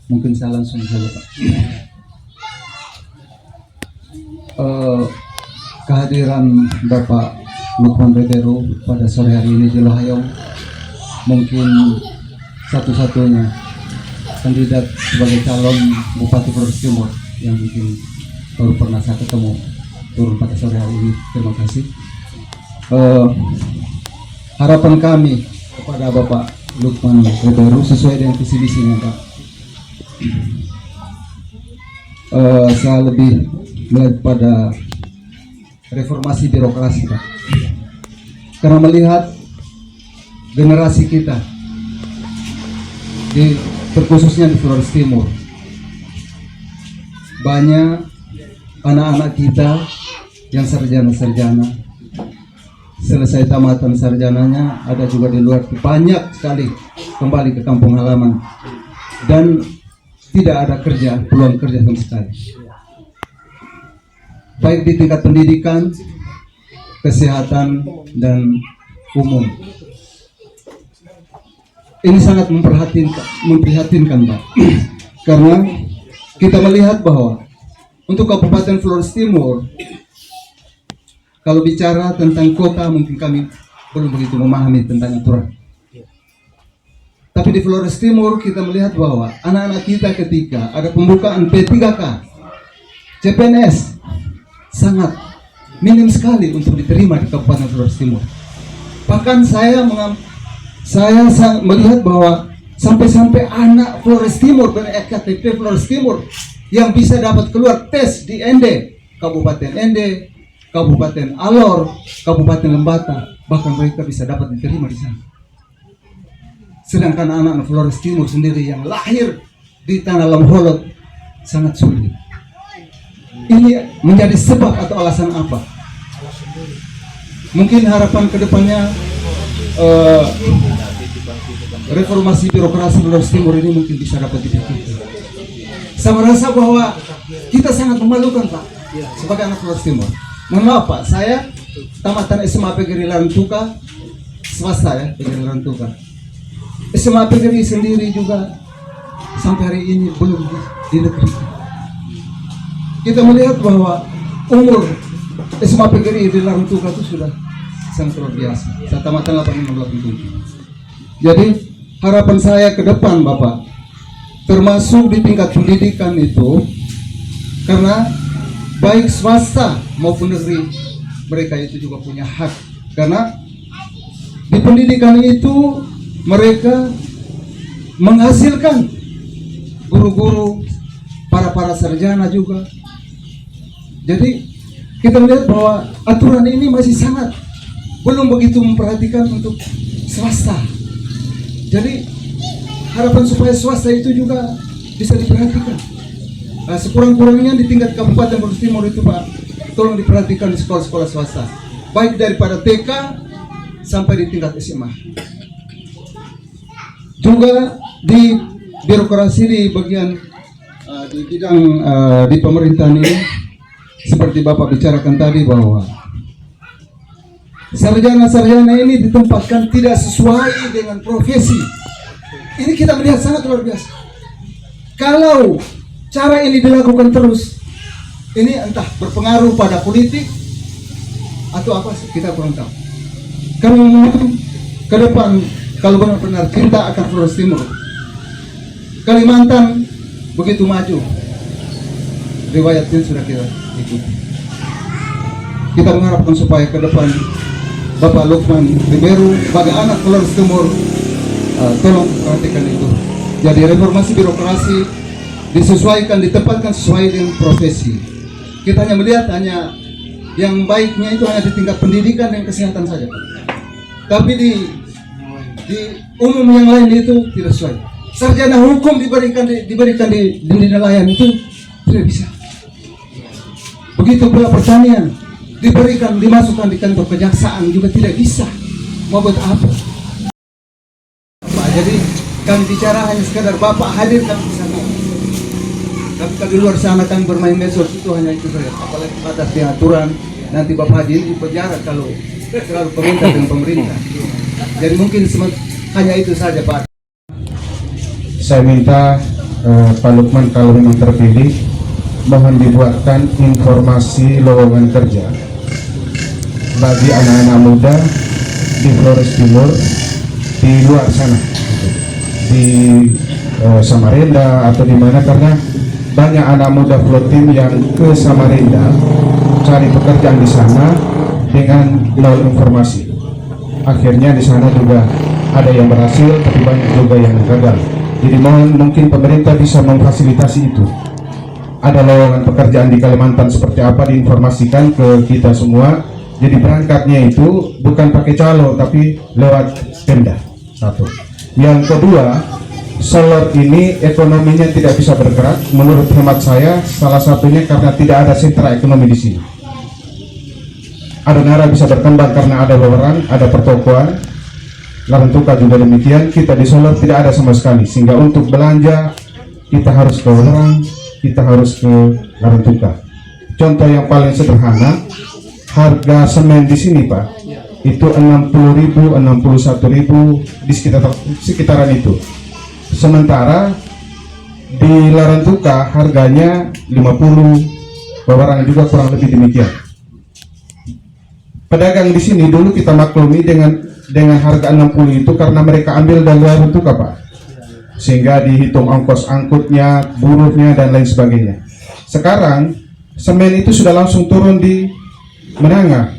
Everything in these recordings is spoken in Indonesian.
Mungkin saya langsung saja Pak. Kehadiran Bapak Lukman Ribeiro pada sore hari ini di Lohayong mungkin satu-satunya kandidat sebagai calon Bupati Flores Timur yang mungkin baru pernah saya ketemu turun pada sore hari ini. Terima kasih. Harapan kami kepada Bapak Lukman Ribeiro sesuai dengan visi misinya Pak. Saya lebih melihat pada reformasi birokrasi Pak, karena melihat generasi kita terkhususnya di Flores Timur, banyak anak-anak kita yang sarjana-sarjana selesai tamatan sarjananya, ada juga di luar, banyak sekali kembali ke kampung halaman dan tidak ada kerja, peluang kerja sama sekali, baik di tingkat pendidikan, kesehatan, dan umum. Ini sangat memprihatinkan Pak, karena kita melihat bahwa untuk Kabupaten Flores Timur, kalau bicara tentang kota mungkin kami belum begitu memahami tentang aturan. Tapi di Flores Timur kita melihat bahwa anak-anak kita ketika ada pembukaan P3K, CPNS, sangat minim sekali untuk diterima di Kabupaten Flores Timur. Bahkan saya melihat bahwa sampai anak Flores Timur ber-KTP Flores Timur yang bisa dapat keluar tes di ND, Kabupaten ND, Kabupaten Alor, Kabupaten Lembata, bahkan mereka bisa dapat diterima di sana. Sedangkan anak-anak Flores Timur sendiri yang lahir di Tanah Lamholot sangat sulit. Ini menjadi sebab atau alasan apa? Mungkin harapan kedepannya reformasi birokrasi Flores Timur ini mungkin bisa dapat dipikirkan. Saya merasa bahwa kita sangat memalukan Pak sebagai anak Flores Timur. Mohon maaf Pak, saya tamatan SMA PGRI Larantuka, swasta ya, PGRI Larantuka. SMA PGRI sendiri juga sampai hari ini belum di negeri. Kita melihat bahwa umur SMA PGRI di Larantuka itu sudah sangat luar biasa. Saya tamatan 8587. Jadi harapan saya ke depan Bapak, termasuk di tingkat pendidikan itu, karena baik swasta maupun negeri, mereka itu juga punya hak. Karena di pendidikan itu mereka menghasilkan guru-guru, para sarjana juga. Jadi kita melihat bahwa aturan ini masih sangat belum begitu memperhatikan untuk swasta. Jadi harapan supaya swasta itu juga bisa diperhatikan. Sekurang-kurangnya di tingkat Kabupaten Flores Timur itu Pak, tolong diperhatikan di sekolah-sekolah swasta, baik daripada TK sampai di tingkat SMA. Juga di birokrasi di bagian di bidang di pemerintahan ini, seperti Bapak bicarakan tadi bahwa sarjana-sarjana ini ditempatkan tidak sesuai dengan profesi. Ini kita melihat sangat luar biasa. Kalau cara ini dilakukan terus, ini entah berpengaruh pada politik atau apa, kita kurang tahu. Kami mohon ke depan, kalau benar-benar cinta akan Flores Timur, Kalimantan begitu maju, riwayatnya sudah kita ikuti. Kita mengharapkan supaya ke depan Bapak Lukman Ribeiro sebagai anak Flores Timur, tolong perhatikan itu. Jadi reformasi birokrasi disesuaikan, ditempatkan sesuai dengan profesi. Kita hanya melihat yang baiknya itu hanya di tingkat pendidikan dan kesehatan saja, tapi di umum yang lain itu tidak sesuai. Sarjana hukum diberikan di nelayan itu tidak bisa. Begitu pula pertanian dimasukkan di kantor kejaksaan juga tidak bisa. Mau buat apa? Jadi kami bicara hanya sekadar Bapak hadir kami di sana. Tapi kalau di luar sana kami bermain medsos itu hanya itu saja. Apalagi batas aturan, nanti Bapak hadir di penjara kalau terlalu komentar dengan pemerintah. Jadi mungkin hanya itu saja Pak. saya minta Pak Lukman kalau memang terpilih, mohon dibuatkan informasi lowongan kerja bagi anak-anak muda di Flores Timur, di luar sana, di Samarinda atau di mana, karena banyak anak muda Flotim yang ke Samarinda cari pekerjaan di sana dengan nol informasi. Akhirnya di sana juga ada yang berhasil, tapi banyak juga yang gagal. Jadi mohon mungkin pemerintah bisa memfasilitasi itu. Ada lowongan pekerjaan di Kalimantan seperti apa, diinformasikan ke kita semua. Jadi berangkatnya itu bukan pakai calo, tapi lewat Pemda. Satu. Yang kedua, Solor ini ekonominya tidak bisa bergerak. Menurut hemat saya, salah satunya karena tidak ada sentra ekonomi di sini. Adonara bisa berkembang karena ada wewenang, ada pertokoan. Larantuka juga demikian. Kita di Solor tidak ada sama sekali, sehingga untuk belanja kita harus ke Wewenang, kita harus ke Larantuka. Contoh yang paling sederhana, harga semen di sini Pak, itu 60.000, 61.000 di sekitaran itu. Sementara di Larantuka harganya 50, Wewenang juga kurang lebih demikian. Pedagang di sini dulu kita maklumi dengan harga 60 itu karena mereka ambil dari Larantuka Pak, sehingga dihitung ongkos angkutnya, buruhnya dan lain sebagainya. Sekarang semen itu sudah langsung turun di Menanga,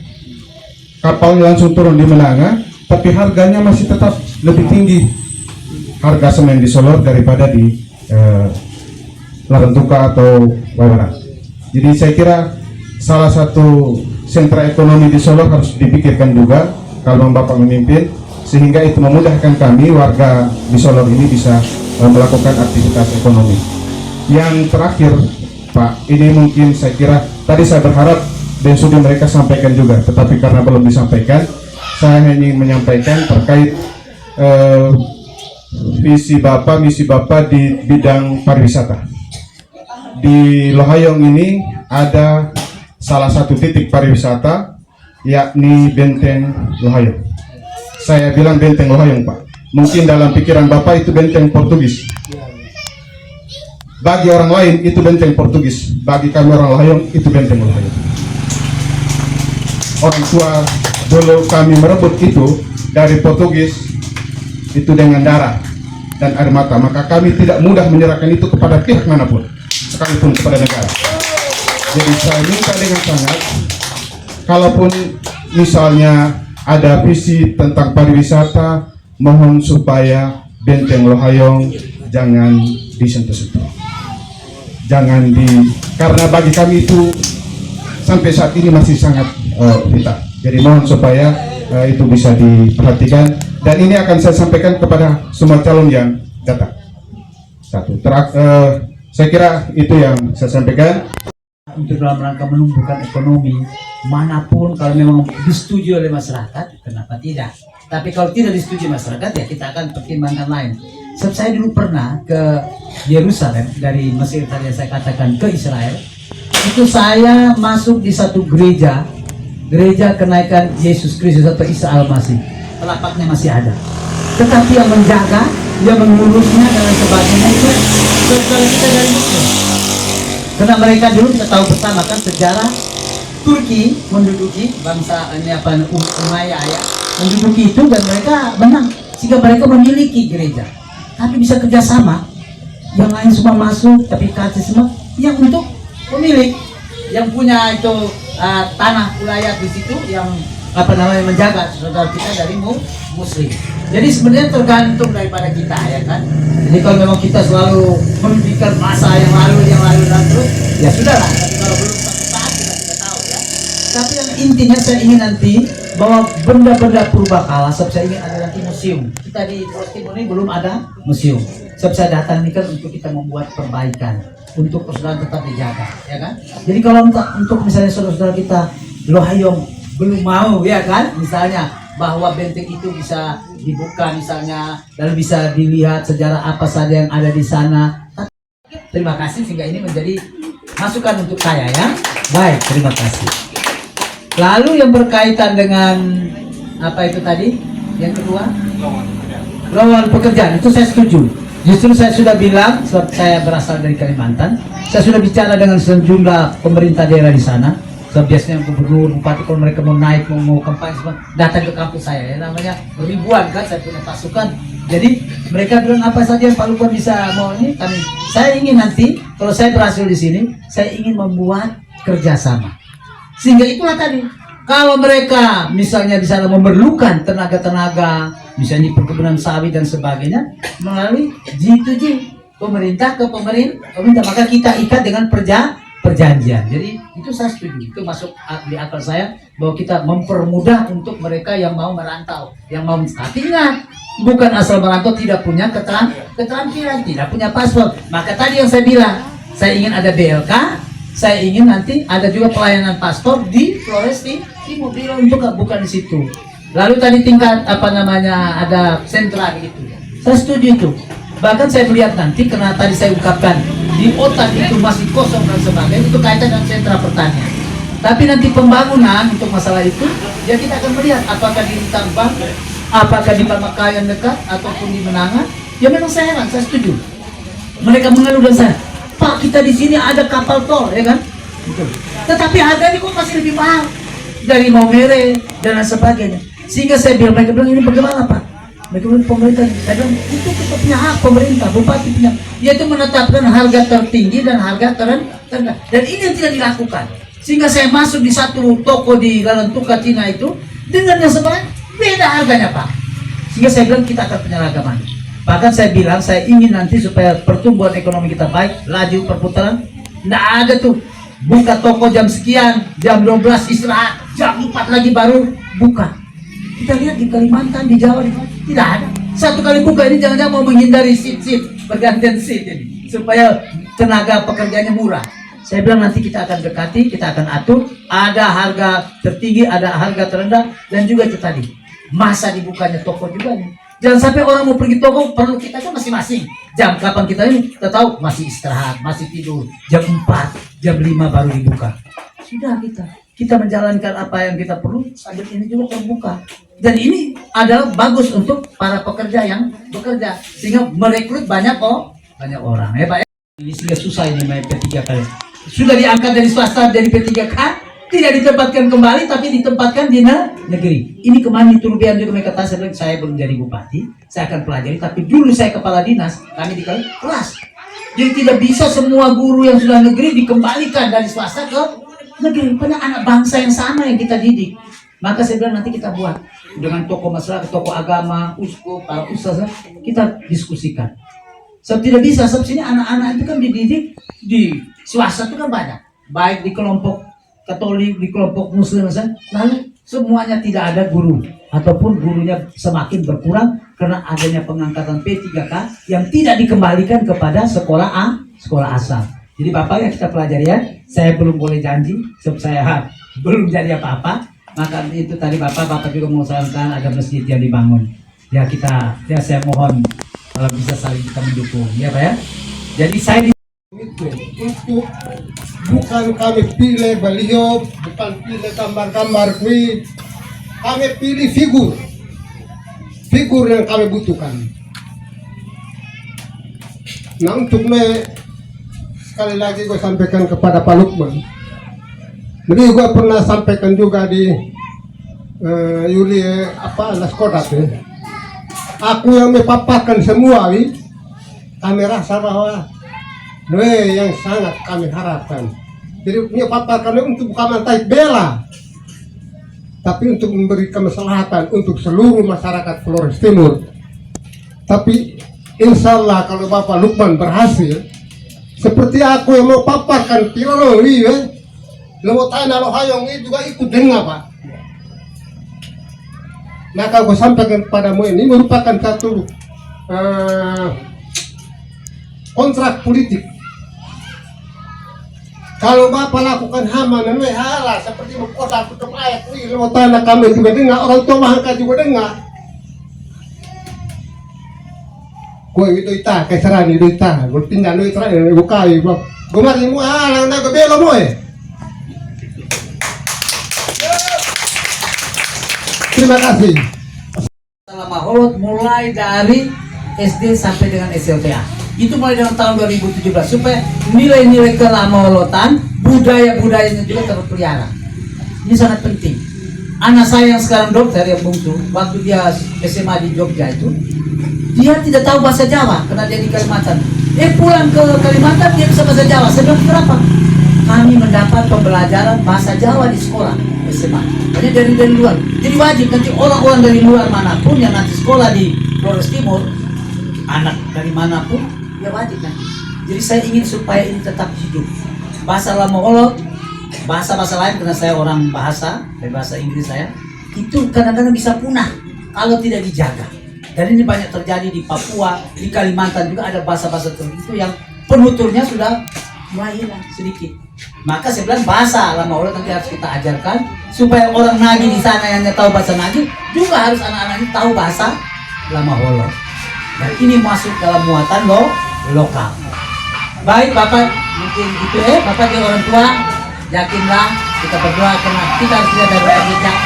kapalnya langsung turun di Menanga, tapi harganya masih tetap lebih tinggi harga semen di Solor daripada di Larantuka atau Wewenang. Jadi saya kira salah satu sentra ekonomi di Solor harus dipikirkan juga kalau Bapak memimpin, sehingga itu memudahkan kami warga di Solor ini bisa melakukan aktivitas ekonomi. Yang terakhir Pak, ini mungkin saya kira tadi saya berharap dan sudah mereka sampaikan juga, tetapi karena belum disampaikan, saya hanya menyampaikan terkait visi Bapak, misi Bapak di bidang pariwisata. Di Lohayong ini ada salah satu titik pariwisata, yakni Benteng Lohayong. Saya bilang Benteng Lohayong Pak, mungkin dalam pikiran Bapak itu benteng Portugis. Bagi orang lain itu benteng Portugis, bagi kami orang Lohayong itu benteng Lohayong. Orang tua dulu kami merebut itu dari Portugis itu dengan darah dan air mata, maka kami tidak mudah menyerahkan itu kepada pihak manapun, sekalipun kepada negara. Jadi saya minta dengan sangat, kalaupun misalnya ada visi tentang pariwisata, mohon supaya Benteng Lohayong jangan disentuh-sentuh, jangan karena bagi kami itu sampai saat ini masih sangat vital. Jadi mohon supaya itu bisa diperhatikan, dan ini akan saya sampaikan kepada semua calon yang datang. Satu, saya kira itu yang saya sampaikan. Untuk dalam rangka menumbuhkan ekonomi manapun, kalau memang disetujui oleh masyarakat, kenapa tidak? Tapi kalau tidak disetujui masyarakat, ya kita akan pertimbangkan lain. Sebab saya dulu pernah ke Yerusalem dari Mesir, tadi saya katakan ke Israel. Itu saya masuk di satu gereja kenaikan Yesus Kristus atau Isa Al-Masih. Telapaknya masih ada, tetapi yang menjaga, yang mengurusnya dan lain sebagainya itu saudara kita dari Muslim. Karena mereka dulu kita tahu bersama kan sejarah Turki menduduki bangsa ini Umayyah ya, menduduki itu dan mereka menang, sehingga mereka memiliki gereja. Tapi bisa kerjasama, yang lain semua masuk, tapi kasih semua yang untuk pemilik yang punya itu tanah wilayah di situ yang menjaga saudara kita dari Muslim. Jadi sebenarnya tergantung daripada kita ya kan. Jadi kalau memang kita selalu memikirkan masa yang lalu dan terus, ya sudahlah. Tapi kalau belum satu saat kita tidak tahu ya. Tapi yang intinya saya ingin nanti bahwa benda-benda purbakala, sebab saya ingin ada nanti museum. Kita di Flores Timur ini belum ada museum. Sebab saya datang ini kan untuk kita membuat perbaikan, untuk saudara tetap dijaga, ya kan. Jadi kalau untuk misalnya saudara-saudara kita Lohayong belum mau ya kan, misalnya bahwa benteng itu bisa dibuka misalnya dan bisa dilihat sejarah apa saja yang ada di sana. Terima kasih, sehingga ini menjadi masukan untuk saya ya. Baik, terima kasih. Lalu yang berkaitan dengan apa itu tadi? Yang kedua, lowongan pekerjaan itu saya setuju. Justru saya sudah bilang, sebab saya berasal dari Kalimantan, saya sudah bicara dengan sejumlah pemerintah daerah di sana. Sebab biasanya gubernur, bupati kalau mereka mau naik, mau kampanye semua, datang ke kampus saya. Ya, namanya ribuan kan, saya punya pasukan. Jadi mereka bilang apa saja yang Pak Lukman bisa mau ini, kami. Saya ingin nanti, kalau saya berhasil di sini, saya ingin membuat kerjasama. Sehingga itulah tadi, kalau mereka misalnya di sana memerlukan tenaga-tenaga, misalnya di perkebunan sawit dan sebagainya, melalui G2G, pemerintah ke pemerintah, maka kita ikat dengan perjanjian. Jadi itu saya setuju, itu masuk di akal saya bahwa kita mempermudah untuk mereka yang mau merantau, yang mau. Tapi ingat, bukan asal merantau tidak punya keterampilan, tidak punya paspor. Maka tadi yang saya bilang, saya ingin ada BLK, saya ingin nanti ada juga pelayanan paspor di Flores Timur, untuk bukan di situ. Lalu tadi tingkat ada sentra gitu. Saya setuju itu. Bahkan saya melihat nanti, karena tadi saya ungkapkan di otak itu masih kosong dan sebagainya, itu kaitan dengan sentra pertanian. Tapi nanti pembangunan untuk masalah itu, ya kita akan melihat apakah di Tambang, apakah di Pamekayan dekat ataupun di Menangan. Ya memang saya heran, saya setuju. Mereka mengeluh dan saya, Pak, kita di sini ada kapal tol, ya kan? Betul. Tetapi harganya kok masih lebih mahal dari Maumere dan lain sebagainya. Sehingga saya bilang, mereka bilang ini bagaimana Pak? Mereka bilang pemerintah, saya bilang itu kita punya hak pemerintah, bupati punya, yaitu menetapkan harga tertinggi dan harga terendah. Dan ini yang tidak dilakukan. Sehingga saya masuk di satu toko di Jalan Tuka Cina itu dengan yang sebenarnya beda harganya Pak. Sehingga saya bilang kita akan penyeragaman. Bahkan saya bilang saya ingin nanti supaya pertumbuhan ekonomi kita baik, laju perputaran. Nggak ada tuh buka toko jam sekian, jam 12 istirahat, jam 4 lagi baru buka. Kita lihat di Kalimantan, di Jawa, tidak ada. Satu kali buka ini jangan-jangan mau menghindari shift, pergantian shift ini, supaya tenaga pekerjaannya murah. Saya bilang nanti kita akan dekati, kita akan atur, ada harga tertinggi, ada harga terendah, dan juga itu tadi, masa dibukanya toko juga nih. Jangan sampai orang mau pergi toko, perlu kita kan masing-masing. Jam kapan kita ini, kita tahu masih istirahat, masih tidur. Jam 4, jam 5 baru dibuka. Sudah kita menjalankan apa yang kita perlu, sambil ini juga terbuka. Dan ini adalah bagus untuk para pekerja yang bekerja, sehingga merekrut banyak orang. Ya Pak, ini sudah susah ini main P3K. Sudah diangkat dari swasta dari P3K, tidak ditempatkan kembali, tapi ditempatkan di negeri. Ini kemarin di Turbian juga mereka kata, saya belum jadi bupati, saya akan pelajari, tapi dulu saya kepala dinas, kami di kelas. Jadi tidak bisa semua guru yang sudah negeri dikembalikan dari swasta ke negeri. Karena anak bangsa yang sama yang kita didik. Maka saya bilang nanti kita buat dengan tokoh masyarakat, tokoh agama, uskup, para ustaz, kita diskusikan. Sebab tidak bisa, sebab sini anak-anak itu kan dididik di swasta itu kan banyak, baik di kelompok Katolik, di kelompok Muslim, lalu semuanya tidak ada guru ataupun gurunya semakin berkurang karena adanya pengangkatan P3K yang tidak dikembalikan kepada sekolah asal. Jadi Bapak ya kita pelajari ya. Saya belum boleh janji, sebab saya belum jadi apa-apa. Maka itu tadi Bapak juga mengusahakan ada masjid yang dibangun. Ya saya mohon kalau bisa saling kita mendukung, ya Pak ya. Jadi saya itu bukan kami pilih beliau, bukan pilih gambar-gambar kui, kami pilih figur yang kami butuhkan. Nah untuk sekali lagi gue sampaikan kepada Pak Lukman. Jadi gue pernah sampaikan juga di Yuli Laskodat ya. Aku yang mepaparkan semua kami rasa bahwa yang sangat kami harapkan. Jadi mepaparkan untuk bukan mantai bela, tapi untuk memberi kemaslahatan untuk seluruh masyarakat Flores Timur. Tapi insya Allah kalau Bapak Lukman berhasil, seperti aku yang mau paparkan Tirolo Lewo tanah lo hayong itu juga ikut dengar Pak. Maka gue sampaikan kepadamu ini merupakan satu kontrak politik. Kalau Bapak lakukan hama dan halah seperti mengkotak tutup ayat, lewo tanah kami juga dengar, orang tua mahangka juga dengar. Gue itu ita keseran itu ita, gue tinggal itu ita, gue kayu, gue mari mu halang nak gue belo mu Terima kasih. Salam Maholot mulai dari SD sampai dengan SLTA. Itu mulai dengan tahun 2017 supaya nilai-nilai kelamolotan, budaya-budayanya juga terpelihara. Ini sangat penting. Anak saya yang sekarang dokter yang bungsu, waktu dia SMA di Jogja itu, dia tidak tahu bahasa Jawa karena dia di Kalimantan. Pulang ke Kalimantan dia bisa bahasa Jawa. Saya bilang kenapa? Kami mendapat pembelajaran bahasa Jawa di sekolah SMA. Jadi dari luar. Jadi wajib nanti orang-orang dari luar manapun yang nanti sekolah di Flores Timur, anak dari manapun, ya wajib nanti. Jadi saya ingin supaya ini tetap hidup. Bahasa Lamolot, bahasa-bahasa lain karena saya orang bahasa, dan bahasa Inggris saya, itu kadang-kadang bisa punah kalau tidak dijaga. Dan ini banyak terjadi di Papua, di Kalimantan juga ada bahasa-bahasa tertentu yang penuturnya sudah mulai hilang sedikit. Maka saya bilang bahasa Lamolot nanti harus kita ajarkan supaya orang Nagi di sana yang tahu bahasa Nagi juga harus anak-anaknya tahu bahasa Lamolot. Dan ini masuk dalam muatan lokal. Baik Bapak, mungkin itu Bapak jadi orang tua, yakinlah kita berdoa karena kita harus lihat dari jejak